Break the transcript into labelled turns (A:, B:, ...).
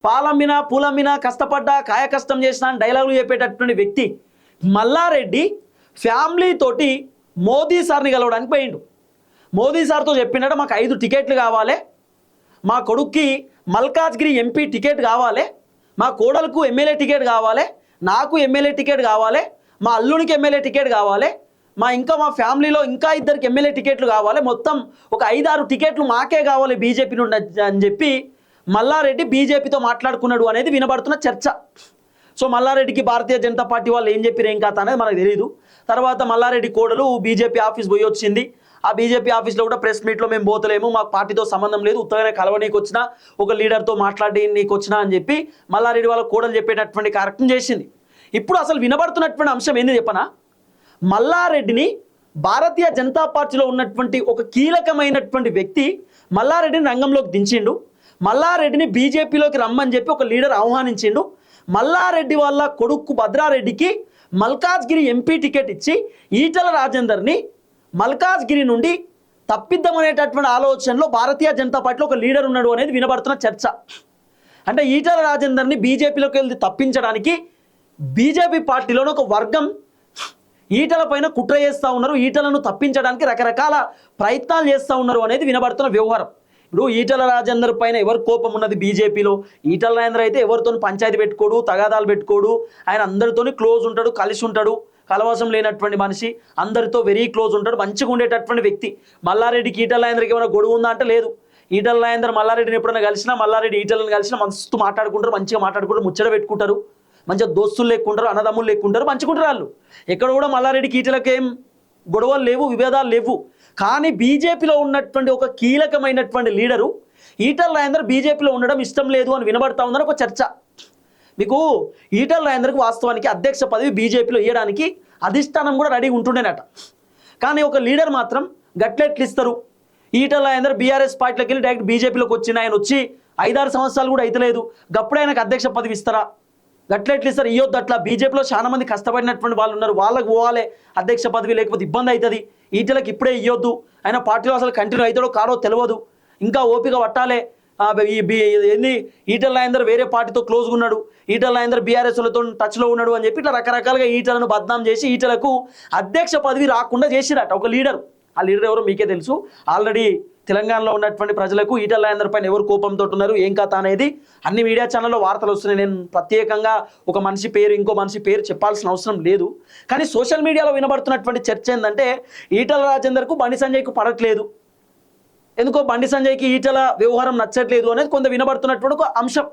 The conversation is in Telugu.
A: పాలమ్మినా పూలమ్మినా కష్టపడ్డా కాయ కష్టం చేసిన డైలాగులు చెప్పేటటువంటి వ్యక్తి మల్లారెడ్డి ఫ్యామిలీ తోటి మోదీ సార్ని కలవడానికి పోయిండు. మోదీ సార్తో చెప్పినట్టు మాకు 5 టికెట్లు కావాలి, మా కొడుక్కి మల్కాజ్గిరి ఎంపీ టికెట్ కావాలి, మా కోడలకు ఎమ్మెల్యే టికెట్ కావాలి, నాకు ఎమ్మెల్యే టికెట్ కావాలి, మా అల్లునికి ఎమ్మెల్యే టికెట్ కావాలి, మా ఫ్యామిలీలో ఇంకా 2 ఎమ్మెల్యే టికెట్లు కావాలి, మొత్తం ఒక 5-6 టికెట్లు మాకే కావాలి బీజేపీ నుండి అని చెప్పి మల్లారెడ్డి బీజేపీతో మాట్లాడుకున్నాడు అనేది వినబడుతున్న చర్చ. సో మల్లారెడ్డికి భారతీయ జనతా పార్టీ వాళ్ళు ఏం చెప్పారు ఏం కథ అనేది మనకు తెలియదు. తర్వాత మల్లారెడ్డి కోడలు బీజేపీ ఆఫీస్ పోయి వచ్చింది. ఆ బీజేపీ ఆఫీస్లో కూడా ప్రెస్ మీట్లో మేము పోతలేము, మాకు పార్టీతో సంబంధం లేదు, ఉత్తగానే కలవనీకి వచ్చినా ఒక లీడర్తో మాట్లాడి నీకు వచ్చినా అని చెప్పి మల్లారెడ్డి వాళ్ళ కోడలు చెప్పేటటువంటి కార్యక్రమం చేసింది. ఇప్పుడు అసలు వినబడుతున్నటువంటి అంశం ఏంది చెప్పనా, మల్లారెడ్డిని భారతీయ జనతా పార్టీలో ఉన్నటువంటి ఒక కీలకమైనటువంటి వ్యక్తి మల్లారెడ్డిని రంగంలోకి దించిండు. మల్లారెడ్డిని బీజేపీలోకి రమ్మని చెప్పి ఒక లీడర్ ఆహ్వానించిండు. మల్లారెడ్డి వాళ్ళ కొడుకు భద్రారెడ్డికి మల్కాజ్గిరి ఎంపీ టికెట్ ఇచ్చి ఈటల రాజేందర్ని మల్కాజ్గిరి నుండి తప్పిద్దామనేటటువంటి ఆలోచనలో భారతీయ జనతా పార్టీలో ఒక లీడర్ ఉన్నాడు అనేది వినబడుతున్న చర్చ. అంటే ఈటల రాజేందర్ని బీజేపీలోకి వెళ్ళి తప్పించడానికి బీజేపీ పార్టీలోని ఒక వర్గం ఈటల పైన కుట్ర చేస్తూ ఉన్నారు, ఈటలను తప్పించడానికి రకరకాల ప్రయత్నాలు చేస్తూ ఉన్నారు అనేది వినబడుతున్న వ్యవహారం. ఇప్పుడు ఈటల రాజేందర్ పైన ఎవరు కోపం ఉన్నది బీజేపీలో, ఈటల రాజేందర్ అయితే ఎవరితో పంచాయతీ పెట్టుకోడు, తగాదాలు పెట్టుకోడు, ఆయన అందరితోని క్లోజ్ ఉంటాడు, కలిసి ఉంటాడు, కలవాసం లేనటువంటి మనిషి, అందరితో వెరీ క్లోజ్ ఉంటాడు, మంచిగా ఉండేటటువంటి వ్యక్తి. మల్లారెడ్డికి ఈటల రాజేందర్కి ఏమైనా గొడవ ఉందా అంటే లేదు. ఈటల రాజేందర్ మల్లారెడ్డిని ఎప్పుడైనా కలిసినా, మల్లారెడ్డి ఈటలను కలిసినా మస్తు మాట్లాడుకుంటారు, మంచిగా మాట్లాడుకుంటారు, ముచ్చట పెట్టుకుంటారు, మంచిగా దోస్తులు లేకుంటారు, అన్నదమ్ములు లేకుంటారు, మంచిగుంటారు వాళ్ళు. ఎక్కడ కూడా మల్లారెడ్డికి ఈటలకి ఏం గొడవలు లేవు, విభేదాలు లేవు. కానీ బీజేపీలో ఉన్నటువంటి ఒక కీలకమైనటువంటి లీడరు ఈటల రాజేందర్ బీజేపీలో ఉండడం ఇష్టం లేదు అని వినబడతా ఉందని ఒక చర్చ. మీకు ఈటల రాజేందర్కి వాస్తవానికి అధ్యక్ష పదవి బీజేపీలో ఇవ్వడానికి అధిష్టానం కూడా రెడీ ఉంటుండేనట. కానీ ఒక లీడర్ మాత్రం గట్లెట్లు ఇస్తారు, ఈటల రాజేందర్ బీఆర్ఎస్ పార్టీలోకి వెళ్ళి డైరెక్ట్ బీజేపీలోకి వచ్చిన ఆయన వచ్చి 5-6 సంవత్సరాలు కూడా అయితలేదు, గప్పుడు ఆయనకు అధ్యక్ష పదవి ఇస్తారా? గట్లెట్లు ఇస్తారు, ఇవ్వద్దు. అట్లా బీజేపీలో చాలా మంది కష్టపడినటువంటి వాళ్ళు ఉన్నారు, వాళ్ళకు పోవాలి అధ్యక్ష పదవి, లేకపోతే ఇబ్బంది అవుతుంది. ఈటలకు ఇప్పుడే ఇవ్వద్దు, ఆయన పార్టీలో అసలు కంటిన్యూ అవుతాడో కాడో తెలియదు, ఇంకా ఓపిక పట్టాలే. ఏంది ఈటల రాజేందర్ వేరే పార్టీతో క్లోజ్గా ఉన్నాడు, ఈటల రాజేందర్ బీఆర్ఎస్లతో టచ్లో ఉన్నాడు అని చెప్పి ఇట్లా రకరకాలుగా ఈటలను బద్నాం చేసి ఈటలకు అధ్యక్ష పదవి రాకుండా చేసిరట ఒక లీడర్. ఆ లీడర్ ఎవరో మీకే తెలుసు. ఆల్రెడీ తెలంగాణలో ఉన్నటువంటి ప్రజలకు ఈటల రాజేందర్ పైన ఎవరు కోపంతో ఉన్నారు ఏం కథ అనేది అన్ని మీడియా ఛానల్లో వార్తలు వస్తున్నాయి. నేను ప్రత్యేకంగా ఒక మనిషి పేరు ఇంకో మనిషి పేరు చెప్పాల్సిన అవసరం లేదు. కానీ సోషల్ మీడియాలో వినబడుతున్నటువంటి చర్చ ఏంటంటే ఈటల రాజేందర్కు బండి సంజయ్కు పడట్లేదు, ఎందుకో బండి సంజయ్కి ఈటల వ్యవహారం నచ్చట్లేదు అనేది కొంత వినబడుతున్నటువంటి ఒక అంశం.